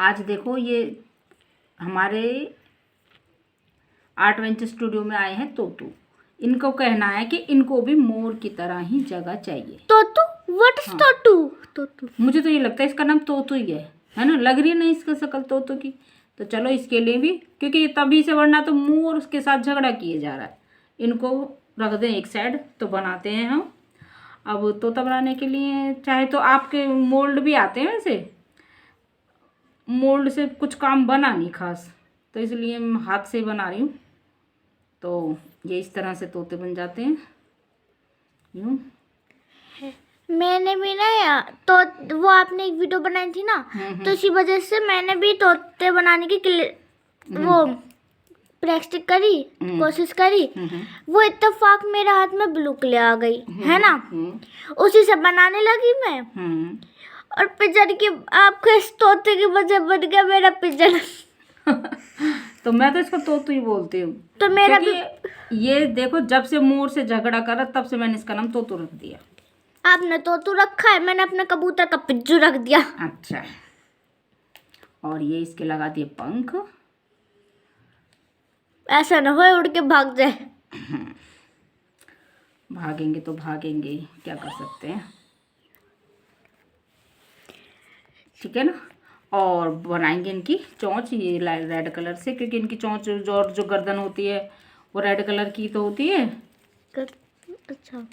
आज देखो ये हमारे आर्ट वेंचर स्टूडियो में आए हैं तोतू। इनको कहना है कि इनको भी मोर की तरह ही जगह चाहिए। तोतू? What is तोतू? तोतू मुझे तो ये लगता है इसका नाम तोतू ही है ना, लग रही है ना इसका शक्ल तोतू की। तो चलो इसके लिए भी, क्योंकि तभी से वरना तो मोर उसके साथ झगड़ा किए जा रहा है। इनको रख दें एक साइड तो बनाते हैं हम। अब तोता बनाने के लिए चाहे तो आपके मोल्ड भी आते हैं, वैसे मोल्ड से कुछ काम बना नहीं खास, तो इसलिए मैं हाथ से बना रही हूँ। तो ये इस तरह से तोते बन जाते हैं यूँ। मैंने भी ना तो वो आपने एक वीडियो बनाई थी ना, तो इसी वजह से मैंने भी तोते बनाने की वो प्रैक्टिस करी, कोशिश करी। वो इत्तेफाक मेरे हाथ में ब्लू क्ले आ गई है ना, उसी से बनाने लगी मैं। और पिजन की आपके इस तोते की वजह बन गया मेरा पिजन। तो मैं तो इसको तोतू ही बोलती हूँ। तो मेरा भी ये देखो, जब से मोर से झगड़ा करा तब से मैंने इसका नाम तोतू रख दिया। आपने तोतू रखा है, मैंने अपने कबूतर का पिज्जू रख दिया। अच्छा, और ये इसके लगा दिए पंख, ऐसा ना हो उड़ के भाग जाए। भागेंगे तो भागेंगे, क्या कर सकते हैं, ठीक है ना। और बनाएंगे इनकी चोंच ये रेड कलर से, क्योंकि इनकी चोंच जो गर्दन होती है वो रेड कलर की तो होती है। अच्छा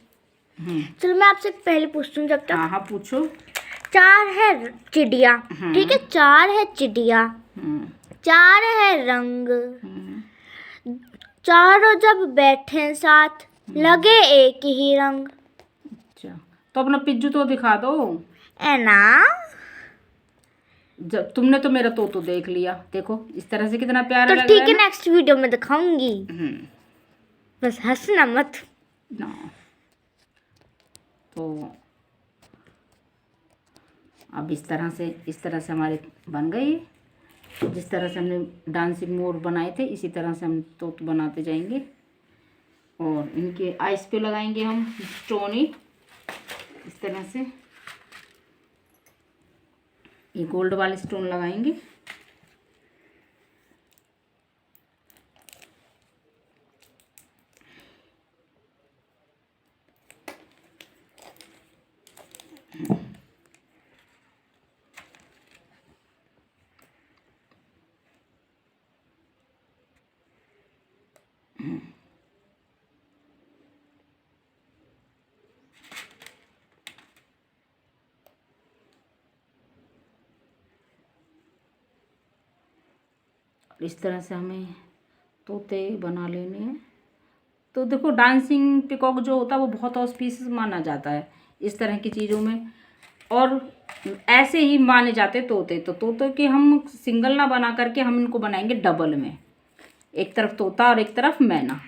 चलो मैं आपसे पहले पूछती हूँ जब तक। हाँ पूछो। 4 है चिड़िया, ठीक है, 4 है चिड़िया, 4 है रंग, चारों जब बैठे साथ लगे एक ही रंग। अच्छा, तो अपना पिज्जू तो दिखा दो। है ना, जब तुमने तो मेरा तोतू देख लिया, देखो इस तरह से कितना प्यारा तो लग रहा है। ठीक है, नेक्स्ट वीडियो में दिखाऊंगी, बस हंसना मत ना। तो अब इस तरह से हमारे बन गए। जिस तरह से हमने डांसिंग मोर बनाए थे इसी तरह से हम तोतू बनाते जाएंगे। और इनके आइस पे लगाएंगे हम स्टोनी, इस तरह से ये गोल्ड वाले स्टोन लगाएंगे। इस तरह से हमें तोते बना लेने हैं। तो देखो डांसिंग पिकॉक जो होता है वो बहुत ऑस्पिशियस माना जाता है इस तरह की चीज़ों में, और ऐसे ही माने जाते तोते। तो तोते के हम सिंगल ना बना करके हम इनको बनाएंगे डबल में, एक तरफ तोता और एक तरफ मैना।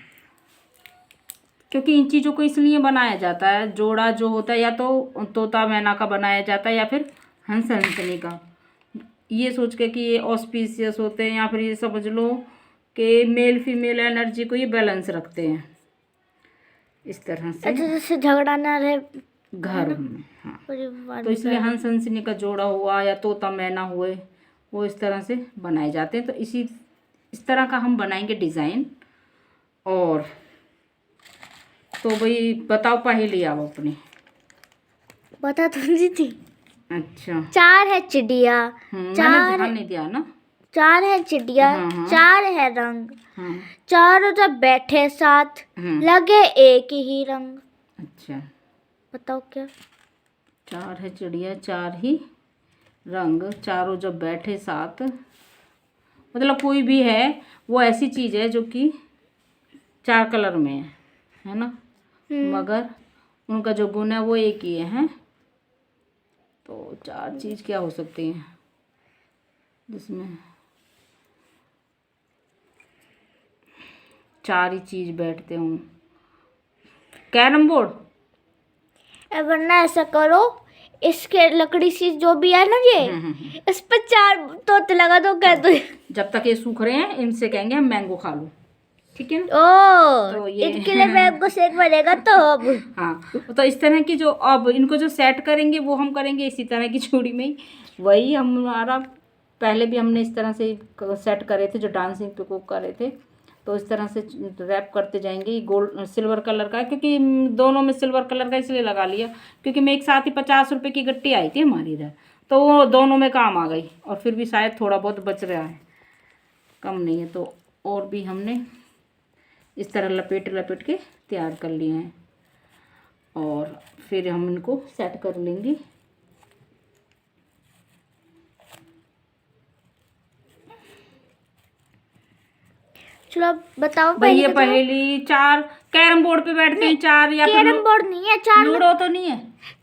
क्योंकि इन चीज़ों को इसलिए बनाया जाता है, जोड़ा जो होता है या तो तोता मैना का बनाया जाता है या फिर हंस हंसनी का, ये सोच के कि ये ऑस्पिशियस होते हैं, या फिर ये समझ लो कि मेल फीमेल एनर्जी को ये बैलेंस रखते हैं इस तरह से। अच्छा, जैसे झगड़ा ना रहे घर में। हाँ, परिवार तो इसलिए हंस हंसनी का जोड़ा हुआ या तोता मैना हुए वो इस तरह से बनाए जाते हैं। तो इस तरह का हम बनाएंगे डिज़ाइन। और तो भाई बताओ पहेली आप अपनी। बता तो दी थी। अच्छा, 4 है चिड़िया, मैंने 4 ध्यान नहीं दिया ना। 4 है चिड़िया, हाँ। 4 है रंग, हाँ, चारों जब बैठे साथ लगे एक ही रंग। अच्छा, बताओ क्या। 4 है चिड़िया, 4 ही रंग, चारों जब बैठे साथ, मतलब कोई भी है वो ऐसी चीज़ है जो कि 4 कलर में है ना, मगर उनका जो गुण है वो एक ही है। तो 4 चीज़ क्या हो सकती हैं जिसमें 4 ही चीज़ बैठते हों। Carrom board. वरना ऐसा करो, इसके लकड़ी सी जो भी है ना ये, इस पर 4 तोते लगा दो, कह दो। जब तक ये सूख रहे हैं इनसे कहेंगे हम मैंगो खा लो, ठीक है ना। तो ये इनके लिए मैंगो शेक बनेगा तो अब। हाँ, तो इस तरह की जो अब इनको जो सेट करेंगे वो हम करेंगे इसी तरह की चूड़ी में ही। वही हमारा पहले भी हमने इस तरह से सेट करे थे, जो डांसिंग पिकॉक करे थे। तो इस तरह से रैप करते जाएंगे। ये गोल्ड सिल्वर कलर का है, क्योंकि दोनों में सिल्वर कलर का इसलिए लगा लिया क्योंकि मैं एक साथ ही 50 रुपये की गट्टी आई थी हमारी इधर, तो वो दोनों में काम आ गई। और फिर भी शायद थोड़ा बहुत बच रहा है, कम नहीं है। तो और भी हमने इस तरह लपेट लपेट के तैयार कर लिए हैं और फिर हम इनको सेट कर लेंगे। चलो अब बताओ भाई ये पहेली 4 कैरम बोर्ड पे बैठते हैं 4 या फिर कैरम बोर्ड नहीं है, 4 लूडो तो नहीं है,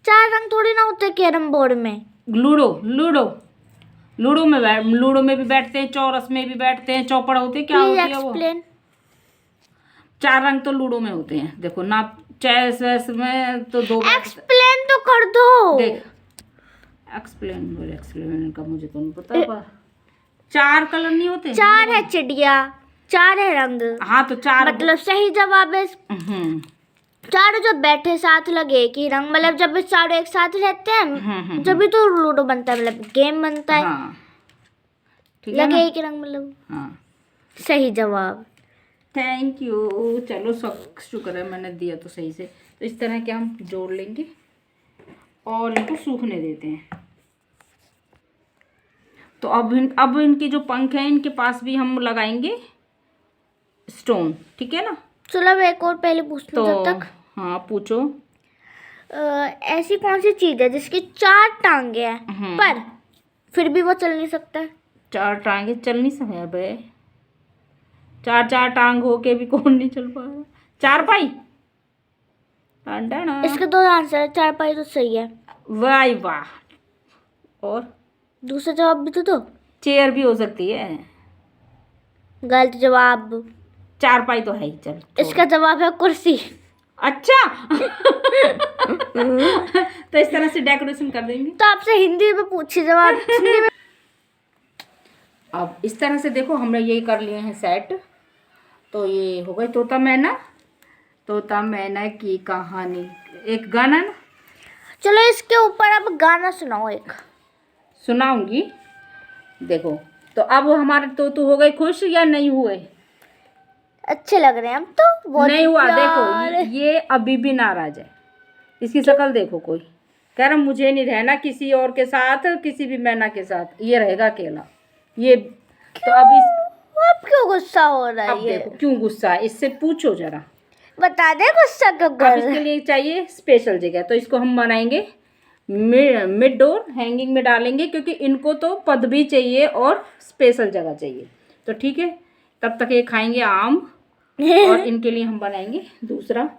4 रंग थोड़ी ना होते कैरम बोर्ड में। लूडो लूडो लूडो में भी बैठते हैं, चौरस में भी बैठते हैं, चौपड़ होते हैं, क्या होती है वो? एक्सप्लेन। 4 रंग तो लूडो में होते हैं। देखो ना, चेस वेस में तो 2 एक्सप्लेन तो कर दो। देख एक्सप्लेन का मुझे तो नहीं पता, पर 4 कलर नहीं होते? 4 है चिड़िया, 4 है रंग। हाँ तो 4 मतलब सही जवाब है 4 जो बैठे साथ लगे एक ही रंग, मतलब जब चारों एक साथ रहते हैं जब भी तो लूडो बनता है, मतलब गेम बनता है। हाँ ठीक है लगे ना? एक ही रंग, मतलब हाँ सही जवाब। Thank you. चलो सब शुक्र है मैंने दिया तो सही से। तो इस तरह के हम जोड़ लेंगे और इनको सूखने देते हैं। तो अब इनके जो पंख हैं इनके पास भी हम लगाएंगे स्टोन, ठीक है ना? चलो अब एक और पहले पूछती तो हूँ तब तक। हाँ पूछो। ऐसी कौन सी चीज है जिसकी 4 टांगे हैं पर फिर भी वो चल नहीं सकता है? 4 टांगे चल नहीं सकते बे? 4 टांग होके भी कौन नहीं चल पा रहा? 4 पाई। इसके 2 आंसर है, 4 पाई तो सही है। वाह वाह। और दूसरा जवाब भी तो दो। चेयर भी हो सकती है। गलत जवाब। 4 पाई तो है ही, चल इसका जवाब है कुर्सी। अच्छा तो इस तरह से डेकोरेशन कर देंगे। तो आपसे हिंदी में पूछिए जवाब। हिंदी में। अब इस तरह से देखो हमने ये कर लिए हैं सेट। तो ये हो गई तोता मैना की कहानी, एक गाना ना। चलो इसके ऊपर अब गाना सुनाओ एक। सुनाऊंगी। देखो तो अब हमारे तोतू हो गए खुश या नहीं हुए? अच्छे लग रहे हैं हम तो। बहुत नहीं हुआ। प्यार। देखो ये अभी भी नाराज है। इसकी शक्ल देखो, कोई कह रहा मुझे नहीं रहना किसी और के साथ, किसी भी मैना के साथ, ये रहेगा अकेला। ये तो अब क्यों गुस्सा हो रहा अब है ये? देखो क्यों गुस्सा है, इससे पूछो जरा, बता दे गुस्सा क्यों अब कर रहा इसके है? लिए चाहिए स्पेशल जगह। तो इसको हम बनाएंगे मिड डोर हैंगिंग में डालेंगे, क्योंकि इनको तो पद भी चाहिए और स्पेशल जगह चाहिए। तो ठीक है, तब तक ये खाएंगे आम और इनके लिए हम बनाएंगे दूसरा।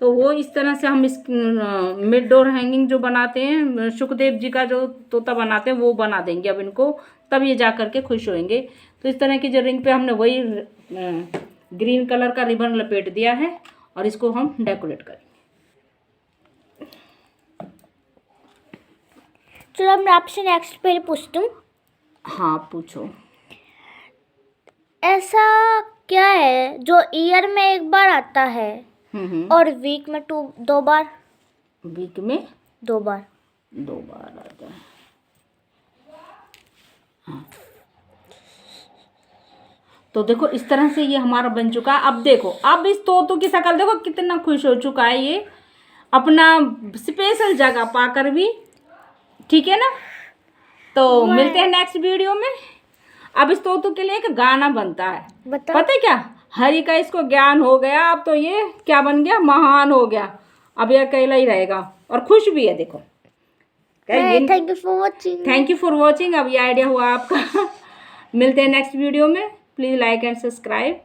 तो वो इस तरह से हम इस मिड डोर हैंगिंग जो बनाते हैं, सुखदेव जी का जो तोता बनाते हैं वो बना देंगे अब इनको, तब ये जा कर के खुश होंगे। तो इस तरह की जो रिंग पे हमने वही ग्रीन कलर का रिबन लपेट दिया है और इसको हम डेकोरेट करेंगे। चलो मैं आपसे नेक्स्ट पहले पूछती हूँ। हाँ पूछो। ऐसा क्या है जो ईयर में एक बार आता है और वीक में 2 बार? वीक में 2 बार। 2 बार आता है। हाँ। तो देखो इस तरह से ये हमारा बन चुका है। अब देखो, अब इस तोतू की शक्ल देखो कितना खुश हो चुका है ये, अपना स्पेशल जगह पाकर भी। ठीक है ना? तो मिलते हैं नेक्स्ट वीडियो में। अब इस तोतू के लिए एक गाना बनता है, बता। पता है क्या? हरि का इसको ज्ञान हो गया, अब तो ये क्या बन गया, महान हो गया। अब ये अकेला ही रहेगा और खुश भी है। देखो thank you for watching. Thank you for watching. अब ये आइडिया हुआ आपका। मिलते हैं नेक्स्ट वीडियो में। Please like and subscribe.